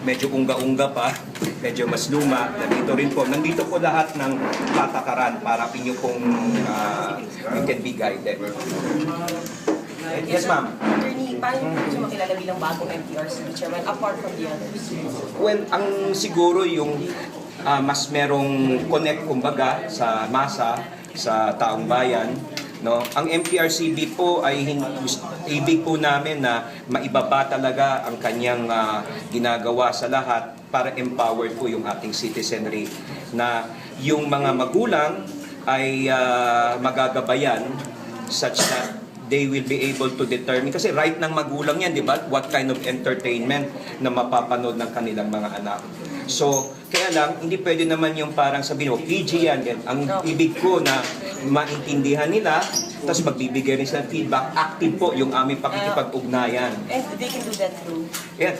medyo unga-unga pa, medyo mas luma. Nandito po lahat ng patakaran para inyo pong you can be guided. Yes, ma'am. Attorney, paano po siya makilala bilang bagong MTRCB chairman apart from the others? Well, ang siguro yung mas merong connect kumbaga sa masa, sa taong bayan, no? Ang MTRCB po ay ibig po namin na maibaba talaga ang kanyang ginagawa sa lahat para empowered po yung ating citizenry, na yung mga magulang ay magagabayan such that they will be able to determine, kasi right ng magulang yan, di ba? What kind of entertainment na mapapanood ng kanilang mga anak. So, kaya lang, hindi pwede naman yung parang sabihin mo, PG yan. Ang ibig ko na maintindihan nila, tapos magbibigay rin sila feedback. Active po yung aming pakikipag-ugnayan. And they can do that through? Yeah,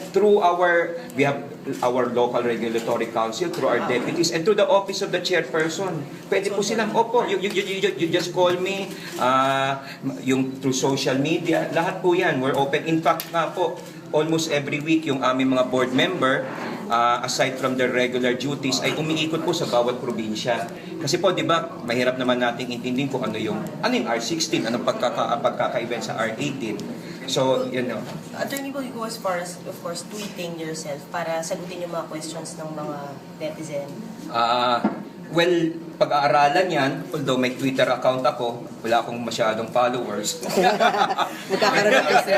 we have our local regulatory council, through our deputies, and through the office of the chairperson. Pwede po silang, opo, you just call me, yung through social media, lahat po yan, we're open. In fact nga po, almost every week yung aming mga board member, aside from their regular duties, ay umiikot po sa bawat probinsya. Kasi po, di ba, mahirap naman nating intindihin kung ano yung R16, anong pagkaka-event sa R18. So, you know. Attorney, will you go as far as, of course, tweeting yourself para sagutin yung mga questions ng mga netizen? Well, pag-aaralan yan, although may Twitter account ako, wala akong masyadong followers. Nagkakaroon ng kasi.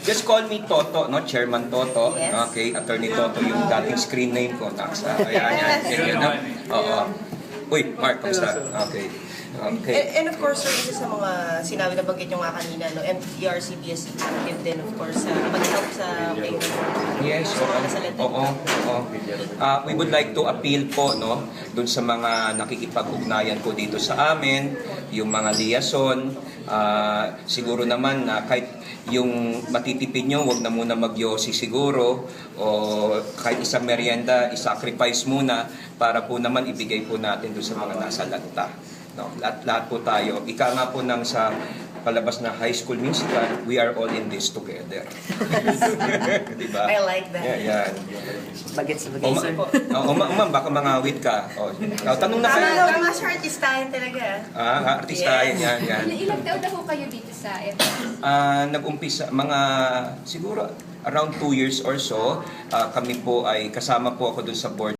Just call me Toto, no? Chairman Toto. Yes. Okay, Attorney Toto, yung dating screen name ko. Yan. Uy, Mark, kamusta? Okay. And of course, sir, isa sa mga sinabi na banggit nyo nga kanina, no, MTRCB is active din, of course, sa mag-help sa Yes, oo. We would like to appeal po, no, dun sa mga nakikipag-ugnayan po dito sa amin, yung mga liaison. Siguro naman na kahit yung matitipid nyo, wag na muna magyosi siguro, o kahit isang merienda, isacrifice muna para po naman ibigay po natin dun sa mga nasa lanta. No, lahat po tayo. Ika nga po ng sa palabas na High School Musical, we are all in this together. Diba? I like that. Yeah, yan. Bagets, sir. Ma'am, baka mangawit ka. Tanong na kayo. Tama siya, artistahin talaga. Artistahin, yan. Ilang taon na ho kayo dito sa MTRCB? Nag-umpisa, siguro around 2 years or so, kami po ay kasama po ako dun sa board